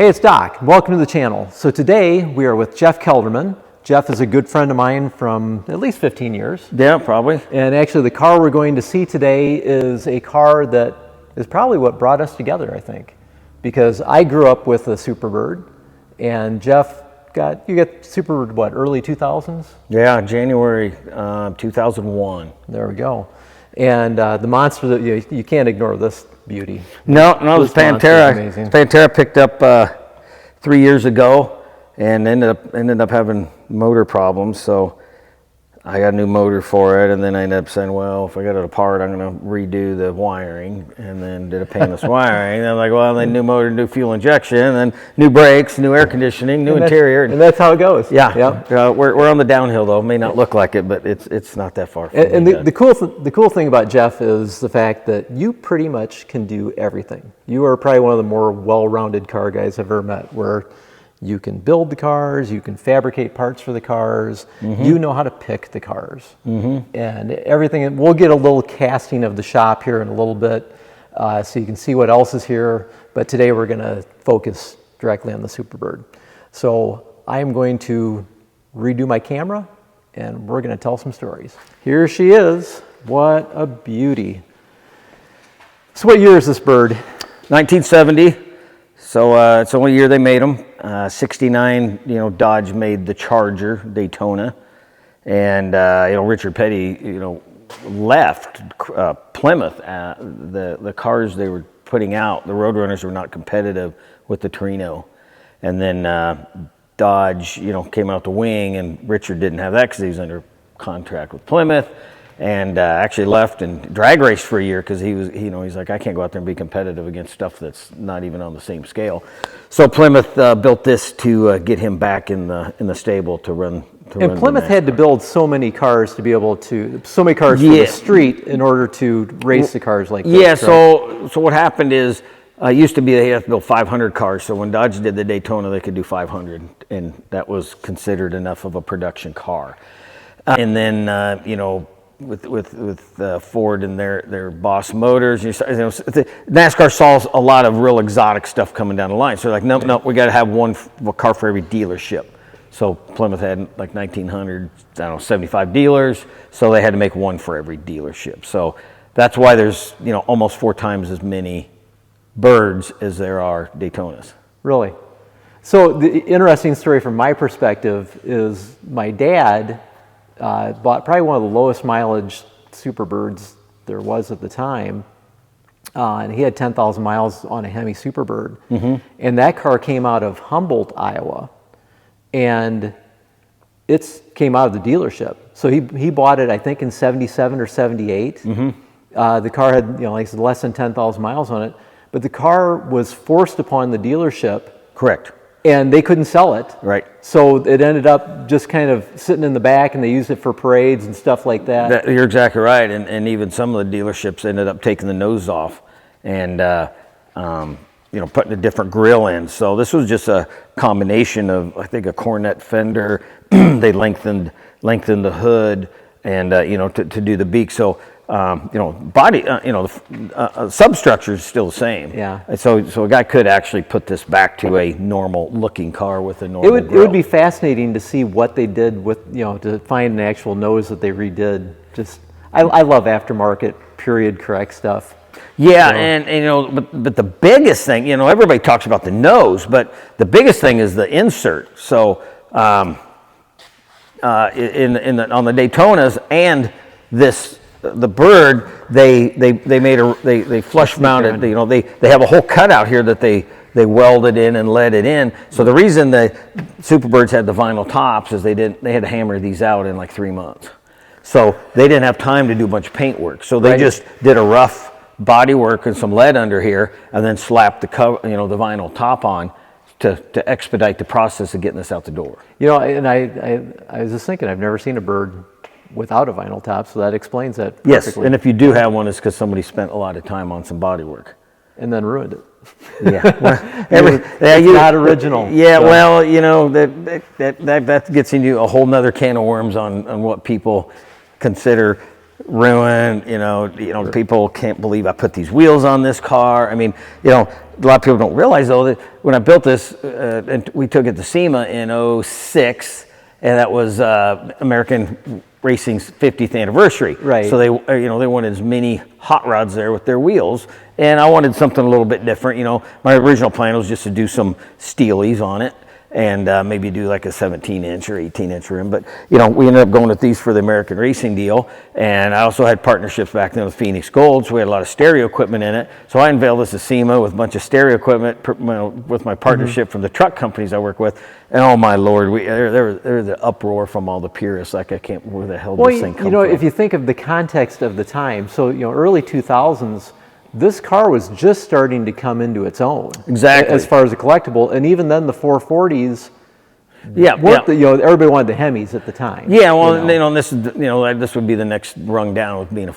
Hey, it's Doc. Welcome to the channel. So today we are with Jeff Kelderman. Jeff is a good friend of mine from at least 15 years. Yeah, probably. And actually the car we're going to see today is a car that is probably what brought us together, I think. Because I grew up with a Superbird, and Jeff you got Superbird, what, early 2000s? Yeah, January 2001. There we go. And the monster that you can't ignore this beauty. No, it was Pantera. Pantera picked up 3 years ago and ended up having motor problems. So I got a new motor for it, and then I ended up saying, well, if I got it apart, I'm going to redo the wiring, and then did a painless wiring. And I'm like, well, then new motor, new fuel injection, and then new brakes, new air conditioning, new interior. And that's how it goes. Yeah. Yep. We're on the downhill, though. It may not look like it, but it's not that far. And the cool thing about Jeff is the fact that you pretty much can do everything. You are probably one of the more well-rounded car guys I've ever met, where you can build the cars, you can fabricate parts for the cars, you know how to pick the cars, and everything. We'll get a little casting of the shop here in a little bit, so you can see what else is here, but today we're going to focus directly on the Superbird. So I'm going to redo my camera, and we're going to tell some stories. Here she is. What a beauty. So what year is this bird? 1970. So it's the only year they made them. 69, Dodge made the Charger Daytona, and Richard Petty, left Plymouth. The cars they were putting out, the Roadrunners, were not competitive with the Torino, and then Dodge, came out the wing, and Richard didn't have that because he was under contract with Plymouth. And actually left and drag raced for a year because he was, he's like, I can't go out there and be competitive against stuff that's not even on the same scale. So Plymouth built this to get him back in the stable to run. And Plymouth had to build so many cars to be able to, so many cars for the street in order to race the cars like this. Yeah. So what happened is, it used to be they had to build 500 cars. So when Dodge did the Daytona, they could do 500, and that was considered enough of a production car. And then with Ford and their Boss motors, NASCAR saw a lot of real exotic stuff coming down the line. So they're like, no, we got to have one car for every dealership. So Plymouth had like 1,975 dealers, so they had to make one for every dealership. So that's why there's almost 4 times as many birds as there are Daytonas. Really? So the interesting story from my perspective is my dad bought probably one of the lowest mileage Superbirds there was at the time, and he had 10,000 miles on a Hemi Superbird, and that car came out of Humboldt, Iowa, and it came out of the dealership. So he bought it, I think, in 77 or 78. The car had like less than 10,000 miles on it, but the car was forced upon the dealership. Correct. And they couldn't sell it. Right. So it ended up just kind of sitting in the back, and they used it for parades and stuff like that. You're exactly right. And even some of the dealerships ended up taking the nose off and, putting a different grill in. So this was just a combination of, I think, a Cornet fender. They lengthened the hood and, to do the beak. So, body, the substructure is still the same. Yeah. And so a guy could actually put this back to a normal looking car with a normal grill. It would be fascinating to see what they did with, to find an actual nose that they redid. I love aftermarket, period correct stuff. Yeah, so. But the biggest thing, everybody talks about the nose, but the biggest thing is the insert. So, on the Daytonas and the Bird, they flush mounted. They have a whole cutout here that they welded in and let it in. So the reason the Superbirds had the vinyl tops is they had to hammer these out in like 3 months. So they didn't have time to do a bunch of paint work. So they just did a rough body work and some lead under here, and then slapped the vinyl top on to expedite the process of getting this out the door. And I was just thinking, I've never seen a Bird without a vinyl top, so that explains that perfectly. Yes, and if you do have one, it's because somebody spent a lot of time on some body work. And then ruined it. Yeah, it's not original. Yeah, so. Well, that gets into a whole nother can of worms on what people consider ruined. Sure. People can't believe I put these wheels on this car. I mean, a lot of people don't realize though that when I built this, and we took it to SEMA in '06, and that was American Racing's 50th anniversary. Right. So they wanted as many hot rods there with their wheels, and I wanted something a little bit different. My original plan was just to do some steelies on it, and maybe do like a 17-inch or 18-inch rim. But, we ended up going with these for the American Racing deal. And I also had partnerships back then with Phoenix Gold, so we had a lot of stereo equipment in it. So I unveiled this at SEMA with a bunch of stereo equipment with my partnership from the truck companies I work with. And oh my Lord, there was the uproar from all the purists. Like, I can't, where the hell did this thing come from? If you think of the context of the time, so, early 2000s, this car was just starting to come into its own. Exactly. As far as a collectible, and even then the 440s. Weren't everybody wanted the Hemis at the time. Yeah, well, this is this would be the next rung down with being a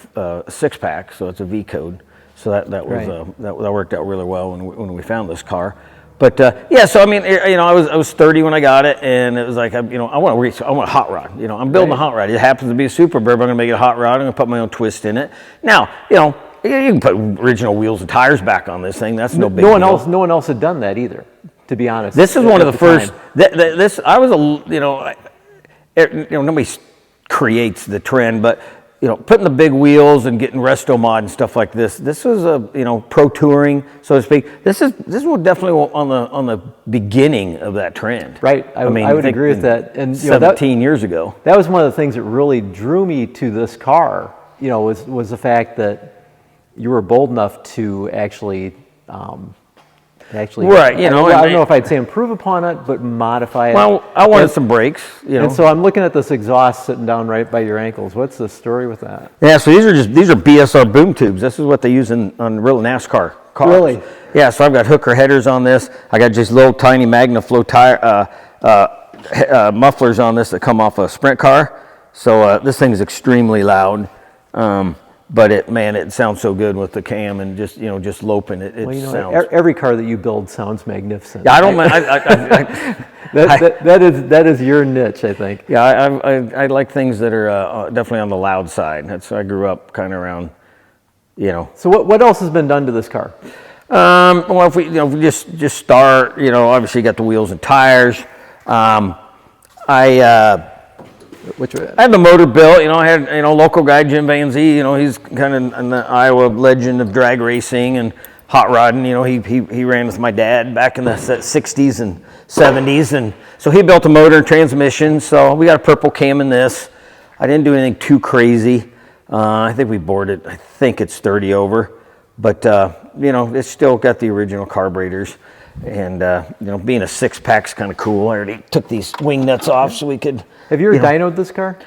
6-pack, so it's a V code. So that was Right. that worked out really well when we found this car. But so I mean, I was 30 when I got it, and it was like, I want to race. I want a hot rod. I'm building a hot rod. It happens to be a Superbird. But I'm going to make it a hot rod. I'm going to put my own twist in it. Now, you can put original wheels and tires back on this thing. That's no big deal. No one else had done that either, to be honest. This is one of the first. Time. I was nobody creates the trend, but putting the big wheels and getting resto mod and stuff like this. This was pro touring, so to speak. This was definitely on the beginning of that trend. Right. I would agree with that. And 17 years ago. That was one of the things that really drew me to this car. Was the fact that you were bold enough to actually. Right, I don't know if I'd say improve upon it, but modify it. Well, I wanted some brakes, And so I'm looking at this exhaust sitting down right by your ankles. What's the story with that? Yeah, so these are BSR boom tubes. This is what they use on real NASCAR cars. Really? Yeah, so I've got hooker headers on this. I got just little tiny MagnaFlow tire mufflers on this that come off a sprint car. So this thing is extremely loud. But it sounds so good with the cam and just loping it. Sounds. Every car that you build sounds magnificent. Yeah, I don't mind. That is your niche, I think. Yeah, I like things that are definitely on the loud side. That's I grew up kind of around, So what else has been done to this car? Well, if we just start, obviously you got the wheels and tires. I had the motor built, I had, local guy, Jim Van Zee, he's kind of an Iowa legend of drag racing and hot rodding. He ran with my dad back in the 60s and 70s. And so he built a motor and transmission. So we got a purple cam in this. I didn't do anything too crazy. I think we bored it. I think it's 30 over. But, it's still got the original carburetors. And, being a 6-pack's kind of cool. I already took these wing nuts off so we could... Have you ever dynoed this car?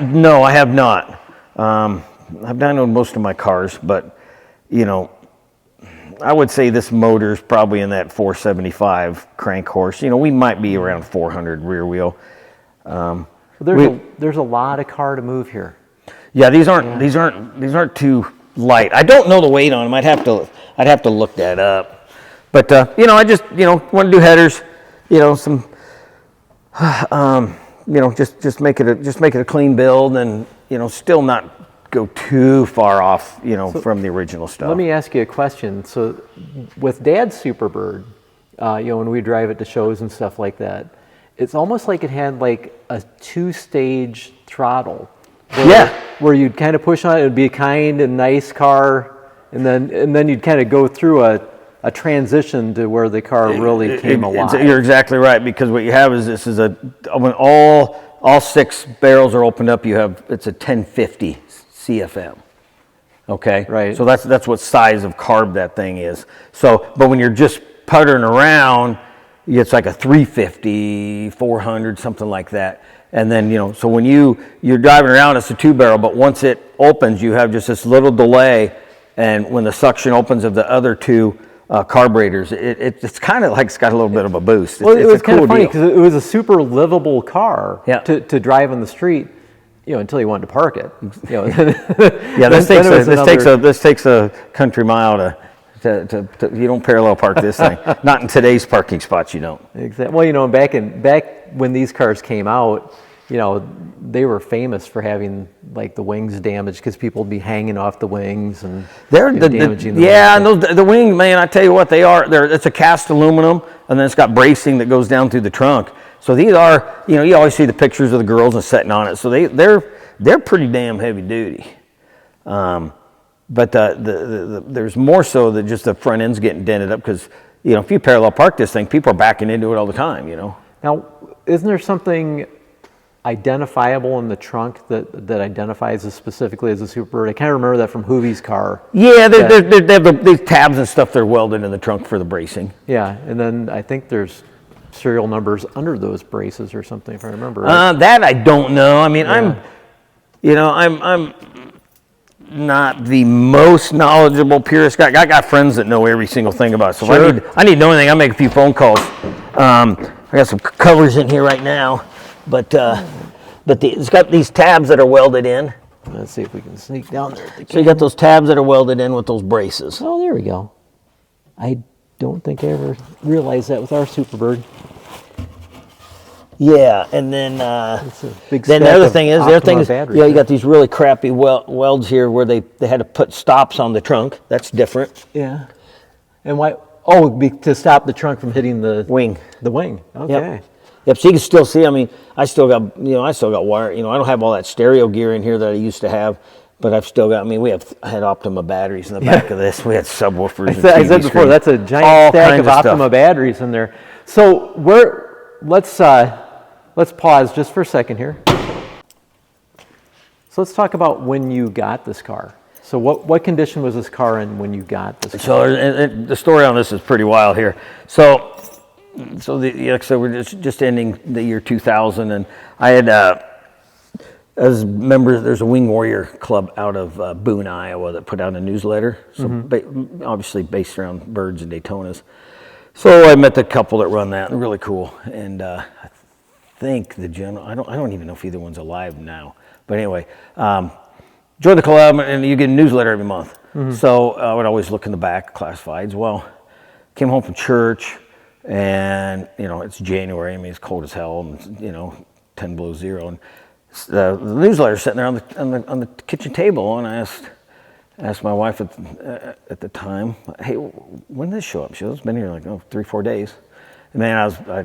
No, I have not. I've dynoed most of my cars, but, I would say this motor is probably in that 475 crank horse. We might be around 400 rear wheel. There's a lot of car to move here. Yeah, these aren't too light. I don't know the weight on them. I'd have to look that up. But I just want to do headers. Some. Just make it a clean build, and still not go too far off, from the original stuff. Let me ask you a question. So, with Dad's Superbird, when we drive it to shows and stuff like that, it's almost like it had like a 2-stage throttle. Where you'd kind of push on it. It'd be a kind and nice car, and then you'd kind of go through a transition to where the car really came alive. You're exactly right, because what you have is when all 6 barrels are opened up, it's a 1050 CFM. Okay, right. So that's what size of carb that thing is. So, but when you're just puttering around, it's like a 350, 400, something like that. And then so when you're driving around, it's a 2-barrel, but once it opens, you have just this little delay, and when the suction opens of the other 2 carburetors, it's kind of like it's got a little bit of a boost. Well, it was kind of funny because it was a super livable car to drive on the street, until you wanted to park it. Yeah, this takes a country mile to you don't parallel park this thing. Not in today's parking spots, you don't. Exactly. Well, back when these cars came out, you know, they were famous for having like the wings damaged because people would be hanging off the wings and damaging the yeah, wings. and the wing, man, I tell you what, it's a cast aluminum, and then it's got bracing that goes down through the trunk. So these are, you know, you always see the pictures of the girls and sitting on it. So they're pretty damn heavy duty. But there's more so that just the front end's getting dented up because, you know, if you parallel park this thing, people are backing into it all the time, you know. Now, isn't there something identifiable in the trunk that identifies it specifically as a Superbird? I kind of remember that from Hoovie's car. Yeah, they have these tabs and stuff that are welded in the trunk for the bracing. Yeah, and then I think there's serial numbers under those braces or something, if I remember right. That I don't know. I mean, yeah. I'm not the most knowledgeable purist guy. I got friends that know every single thing about it. So sure. if I need to know anything, I make a few phone calls. I got some covers in here right now, but it's got these tabs that are welded in. Let's see if we can sneak down there. So you got those tabs that are welded in with those braces. Oh, there we go. I don't think I ever realized that with our Superbird. Yeah, and then then the other thing is, yeah, you got these really crappy welds here where they had to put stops on the trunk. That's different. Yeah. And why? Oh, to stop the trunk from hitting the wing. The wing. Okay. Yep. So you can still see. I mean, I still got wire. You know, I don't have all that stereo gear in here that I used to have, but I've still got. I mean, I had Optima batteries in the back of this. We had subwoofers. I said before, that's a giant stack of Optima batteries in there. So let's pause just for a second here. So let's talk about when you got this car. So what condition was this car in when you got this car? So the story on this is pretty wild here. So we're just ending the year 2000, and I had as members, there's a Wing Warrior Club out of Boone, Iowa that put out a newsletter. So obviously based around birds and Daytonas. So I met the couple that run that, and really cool. And I think the general, I don't even know if either one's alive now. But anyway, joined the club, and you get a newsletter every month. So I would always look in the back, classifieds. Well, came home from church, and you know it's January. I mean it's cold as hell, and you know 10 below zero. And the newsletter's sitting there on the kitchen table, and I asked my wife at the time, hey, when did this show up? She goes, it's been here like 3-4 days. And man, I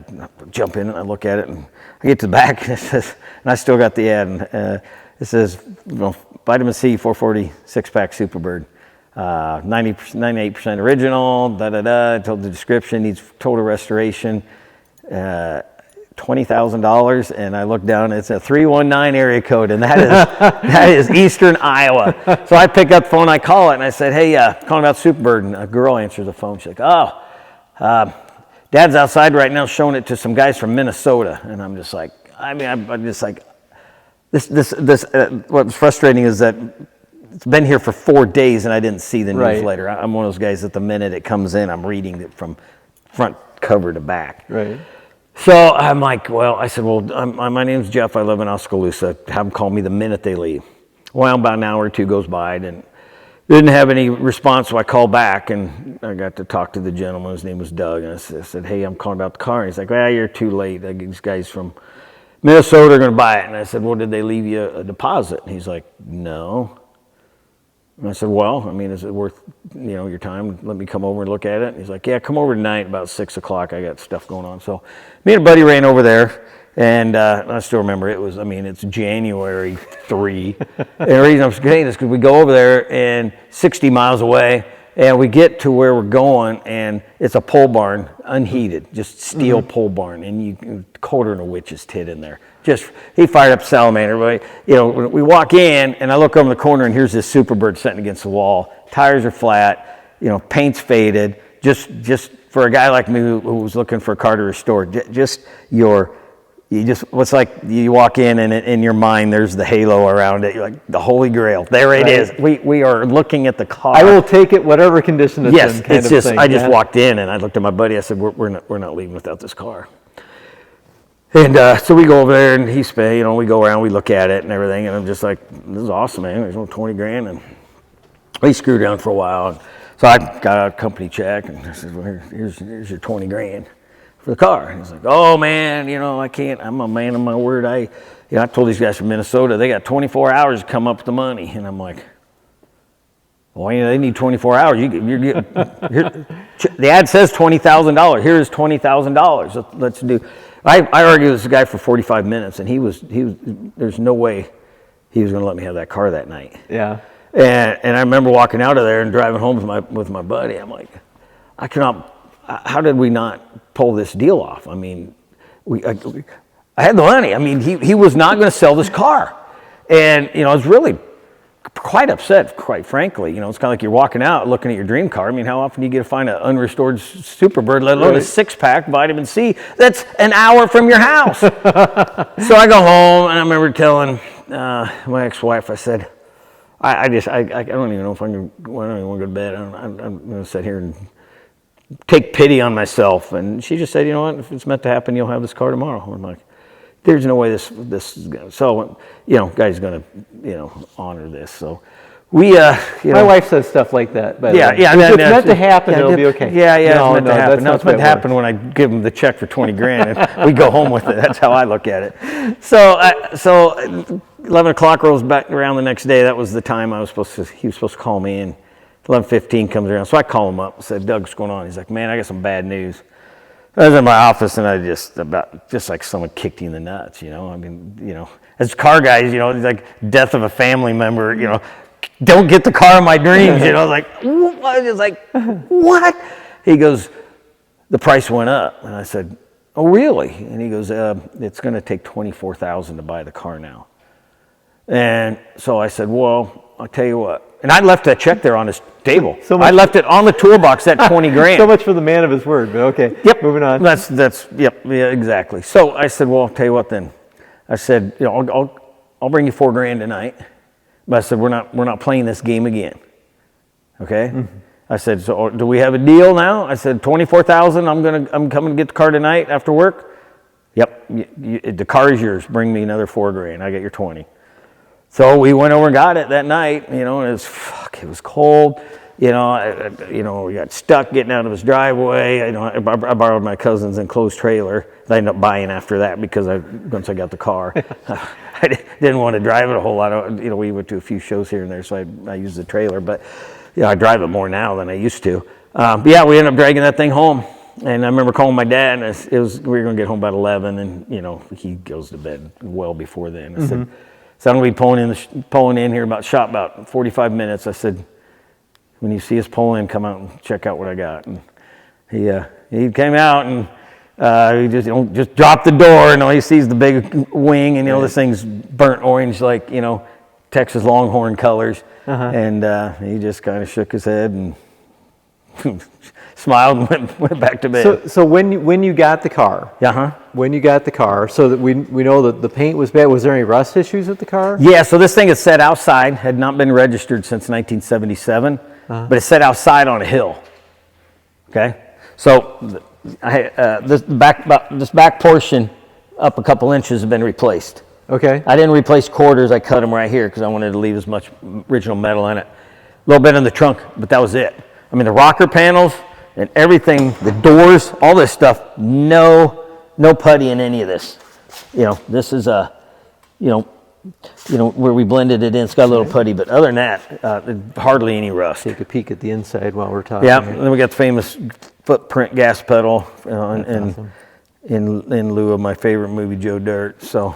jump in and I look at it, and I get to the back, and it says, and I still got the ad, and it says, you know, vitamin C 440 6-pack Superbird, 98% original. I told the description, needs total restoration, $20,000, and I look down, it's a 319 area code, and that is Eastern Iowa. So I pick up the phone, I call it, and I said, hey, calling about Superbird, and a girl answers the phone. She's like, Dad's outside right now showing it to some guys from Minnesota. And I'm just like, I'm just like, what's frustrating is that it's been here for 4 days and I didn't see the newsletter. I'm one of those guys that the minute it comes in, I'm reading it from front cover to back. Right. So I'm like, I said, my name's Jeff. I live in Oskaloosa. Have them call me the minute they leave. Well, about an hour or two goes by, and didn't have any response, so I called back, and I got to talk to the gentleman. His name was Doug, and I said, hey, I'm calling about the car. And he's like, well, you're too late. These guys from Minnesota are going to buy it. And I said, well, did they leave you a deposit? And he's like, no. And I said, well, I mean, is it worth your time? Let me come over and look at it. And he's like, yeah, come over tonight about 6 o'clock. I got stuff going on. So me and a buddy ran over there. And I still remember it's January 3. And the reason I'm saying this is because we go over there and 60 miles away, and we get to where we're going, and it's a pole barn, unheated, just steel pole barn, and you colder than a witch's tit in there. He fired up salamander. But, when we walk in, and I look over the corner, and here's this Superbird sitting against the wall. Tires are flat, paint's faded. Just for a guy like me who was looking for a car to restore, what's like you walk in and in your mind there's the halo around it. You're like, the Holy Grail. There it is. We are looking at the car. I will take it whatever condition it's in. Yes, it's I just walked in and I looked at my buddy. I said, we're not leaving without this car. And so we go over there and we go around, we look at it and everything, and I'm just like, this is awesome, man. There's only 20 grand, and we screwed around for a while. And so I got a company check and I said, well, here's your 20 grand. for the car. And he's like, oh man, I can't, I'm a man of my word. I told these guys from Minnesota, they got 24 hours to come up with the money. And I'm like, well, they need 24 hours. You're getting, the ad says $20,000. Here's $20,000. Let's do. I argued with this guy for 45 minutes, and he was. There's no way he was going to let me have that car that night. Yeah. And I remember walking out of there and driving home with my buddy. I'm like, I cannot. How did we not pull this deal off? I mean, I had the money. I mean, he was not going to sell this car, and I was really quite upset, quite frankly. It's kind of like you're walking out looking at your dream car. I mean, how often do you get to find an unrestored Superbird, let alone a 6-pack vitamin C that's an hour from your house? So I go home, and I remember telling my ex-wife, I said, I don't even know if I don't even want to go to bed. I'm going to sit here and take pity on myself. And she just said, you know what, if it's meant to happen, you'll have this car tomorrow. I'm like, there's no way this is going to. So, guy's going to, honor this. So we, My wife says stuff like that. But yeah. If it's meant to happen, it'll be okay. Yeah, it's meant to happen. No, it's meant to happen works. when I give them the check for 20 grand and we go home with it. That's how I look at it. So 11 o'clock rolls back around the next day. That was the time he was supposed to call me, and 11:15 comes around. So I call him up and said, Doug, what's going on? He's like, man, I got some bad news. I was in my office, and I just like someone kicked you in the nuts, I mean, as car guys, it's like death of a family member, don't get the car of my dreams, like, I was like, what? He goes, the price went up. And I said, oh, really? And he goes, it's going to take $24,000 to buy the car now. And so I said, well, I'll tell you what. And I left that check there on his table. I left it on the toolbox, that 20 grand. So much for the man of his word, but okay. Yep. Moving on. Yeah, exactly. So I said, well, I'll tell you what then. I said, I'll bring you $4 grand tonight. But I said, we're not playing this game again. Okay? Mm-hmm. I said, so do we have a deal now? I said, $24,000, I'm coming to get the car tonight after work. Yep, the car is yours. Bring me another $4 grand. I got your 20. So we went over and got it that night, and it was cold. We got stuck getting out of his driveway. I borrowed my cousin's enclosed trailer. I ended up buying after that because once I got the car, I didn't want to drive it a whole lot. We went to a few shows here and there, so I used the trailer. But I drive it more now than I used to. But yeah, we ended up dragging that thing home. And I remember calling my dad, and we were going to get home about 11, and he goes to bed well before then. I said, so I'm going to be pulling in here about 45 minutes. I said, when you see us pull in, come out and check out what I got. And he came out, and he just dropped the door, and all he sees the big wing, and this thing's burnt orange like Texas Longhorn colors. And he just kind of shook his head and smiled and went back to bed. So when you got the car, when you got the car, so that we know that the paint was bad. Was there any rust issues with the car? Yeah. So this thing is set outside, had not been registered since 1977, but it's set outside on a hill. Okay. So this back portion up a couple inches has been replaced. Okay. I didn't replace quarters. I cut them right here because I wanted to leave as much original metal in it. A little bit in the trunk, but that was it. I mean, the rocker panels and everything, the doors, all this stuff, no putty in any of this. This is where we blended it in. It's got a little putty, but other than that, hardly any rust. Take a peek at the inside while we're talking. Yeah, and then we got the famous footprint gas pedal, awesome. in lieu of my favorite movie, Joe Dirt. So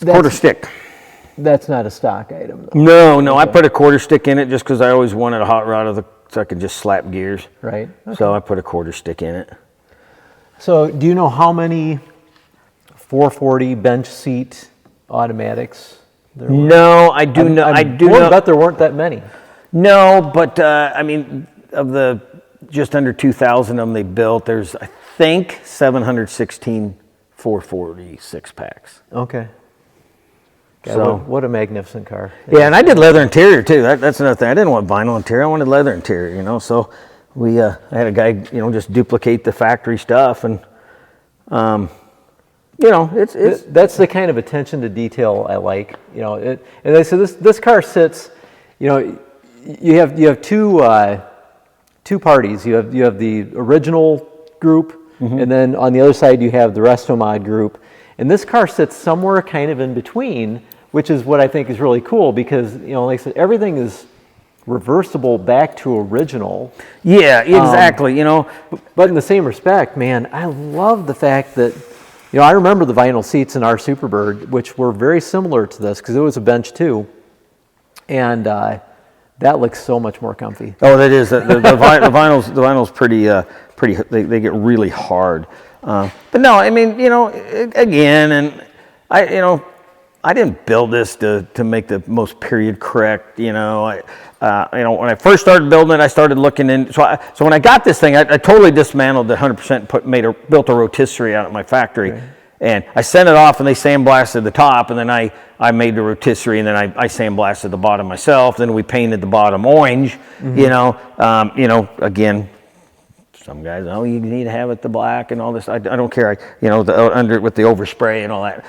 quarter stick. That's not a stock item, though. No, okay. I put a quarter stick in it just because I always wanted a hot rod so I could just slap gears. Right. Okay. So I put a quarter stick in it. So do you know how many 440 bench seat automatics there were? No, I do not. I bet there weren't that many. No, but of the just under 2,000 of them they built, there's I think 716 440 6-packs. Okay. God, So what a magnificent car. Yeah, and I did leather interior too. That's another thing. I didn't want vinyl interior. I wanted leather interior, So I had a guy, just duplicate the factory stuff, and it's that's the kind of attention to detail I like. And they said this car sits. You have two parties. You have the original group, and then on the other side you have the Resto Mod group. And this car sits somewhere kind of in between, which is what I think is really cool because, you know, like I said, everything is reversible back to original. Yeah, exactly. You know, but in the same respect, man, I love the fact that, you know, I remember the vinyl seats in our Superbird, which were very similar to this because it was a bench too, and that looks so much more comfy. Oh, that is the vinyl's pretty they get really hard. But no, I mean, you know, again, and I didn't build this to make the most period correct. You know, when I first started building it, I started looking in. So when I got this thing, I totally dismantled it 100%, built a rotisserie out at my factory, okay. And I sent it off, and they sandblasted the top, and then I made the rotisserie, and then I sandblasted the bottom myself. Then we painted the bottom orange. Mm-hmm. You know, again. Some guys, oh, you need to have it the black and all this. I don't care. Under with the overspray and all that.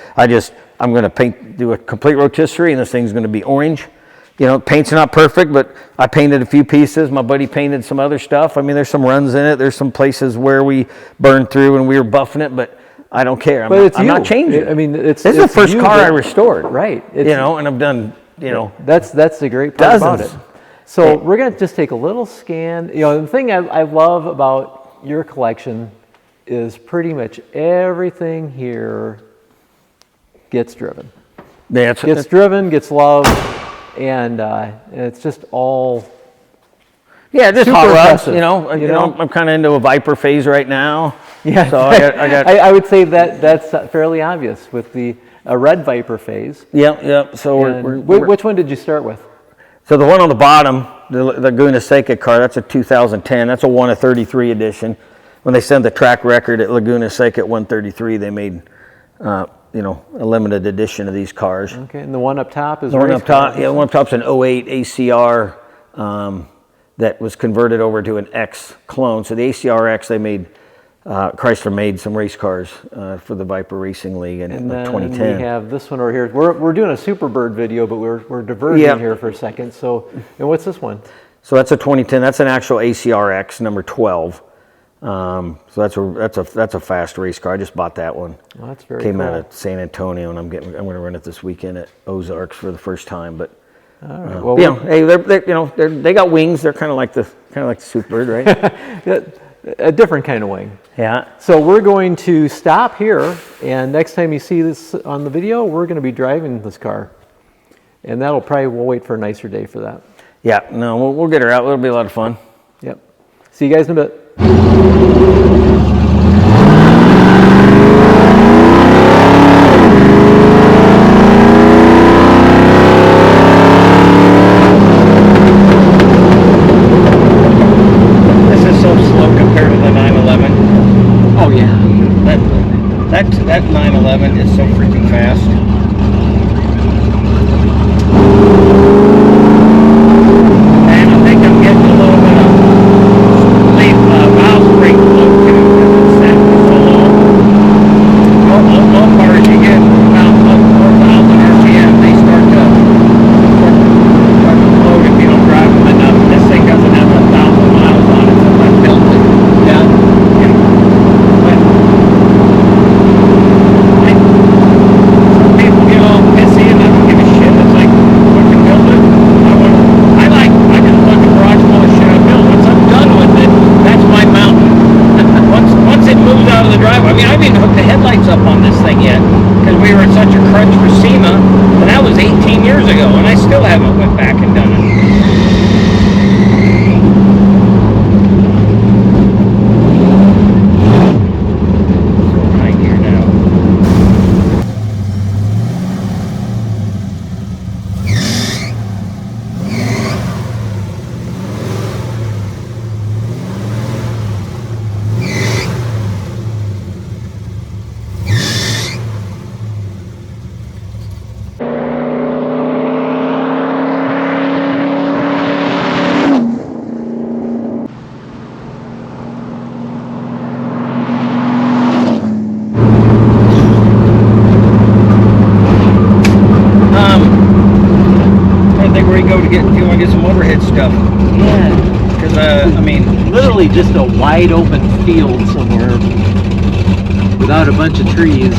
I'm going to do a complete rotisserie, and this thing's going to be orange. You know, paint's not perfect, but I painted a few pieces. My buddy painted some other stuff. I mean, there's some runs in it. There's some places where we burned through and we were buffing it, but I don't care. I'm not changing. I mean, this is the first car I restored. Right. And I've done. That's the great part about it. So we're going to just take a little scan. You know, the thing I love about your collection is pretty much everything here gets driven. Gets driven, gets loved, and it's just all. Yeah, just hot rods. You know, I'm kind of into a Viper phase right now. Yeah, so I would say that's fairly obvious with the red Viper phase. Yeah. So which one did you start with? So the one on the bottom, the Laguna Seca car, that's a 2010. That's a 1 of 33 edition. When they sent the track record at Laguna Seca at 133, they made, a limited edition of these cars. Okay, and the one up top is the one up top. Yeah, the one up top's an 08 ACR that was converted over to an X clone. So the ACR X, they made. Chrysler made some race cars for the Viper Racing League in 2010. We have this one over here. We're doing a Superbird video, but we're diverging here for a second. So, and what's this one? So that's a 2010. That's an actual ACRX number 12. So that's a fast race car. I just bought that one. Well, that's very Came cool. out of San Antonio, and I'm going to run it this weekend at Ozarks for the first time. But all right. Well, hey, they got wings. They're kind of like the Superbird, right? A different kind of wing. Yeah. So we're going to stop here, and next time you see this on the video, we're going to be driving this car, and we'll wait for a nicer day for that. Yeah. No, we'll get her out. It'll be a lot of fun. Yep. See you guys in a bit. That 911 is so freaking fast. And I think I'm getting a little bit of valve spring flow too, because it's set so low. All cars you get about 4,000 RPM, they start to float if you don't drive them enough. This thing doesn't have 1,000 miles on it since I built it. Up on this thing yet because we were in such a crunch for SEMA, and that was 18 years ago, and I still haven't went back and done it. So right here now. Get some motorhead stuff. Yeah. Because, I mean... literally just a wide open field somewhere without a bunch of trees.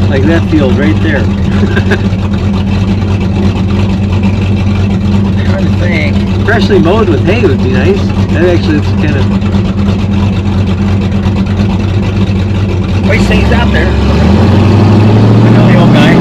Like that field right there. Trying to think. Freshly mowed with hay would be nice. That actually is kind of... Wait, he's out there. I know the old guy.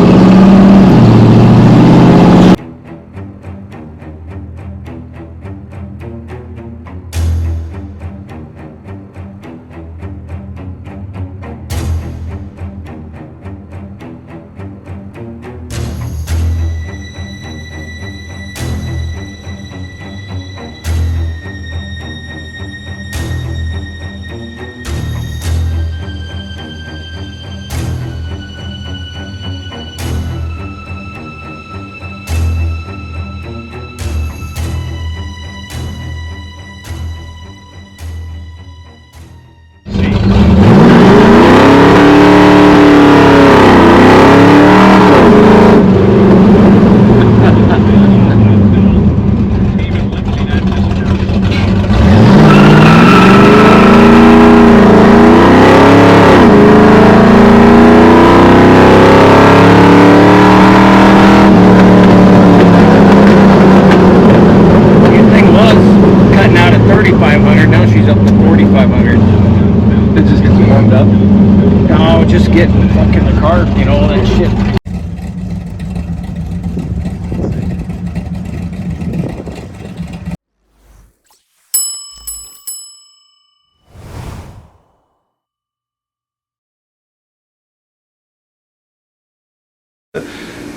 It just gets warmed up. No, just getting fucking the car, you know, all that shit.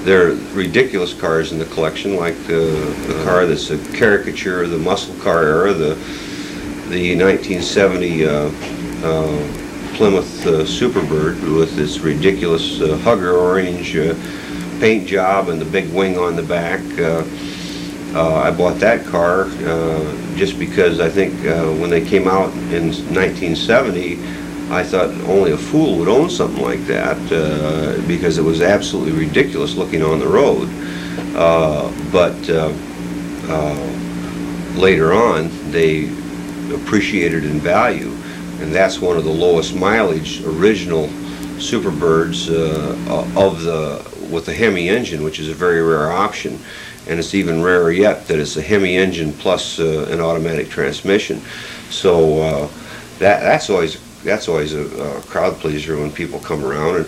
There are ridiculous cars in the collection, like the car that's a caricature of the muscle car era, the 1970 Plymouth Superbird with its ridiculous hugger orange paint job and the big wing on the back. I bought that car just because I think when they came out in 1970, I thought only a fool would own something like that because it was absolutely ridiculous looking on the road. But later on, they appreciated in value, and that's one of the lowest mileage original Superbirds with the Hemi engine, which is a very rare option. And it's even rarer yet that it's a Hemi engine plus an automatic transmission. So that's always a crowd pleaser when people come around. And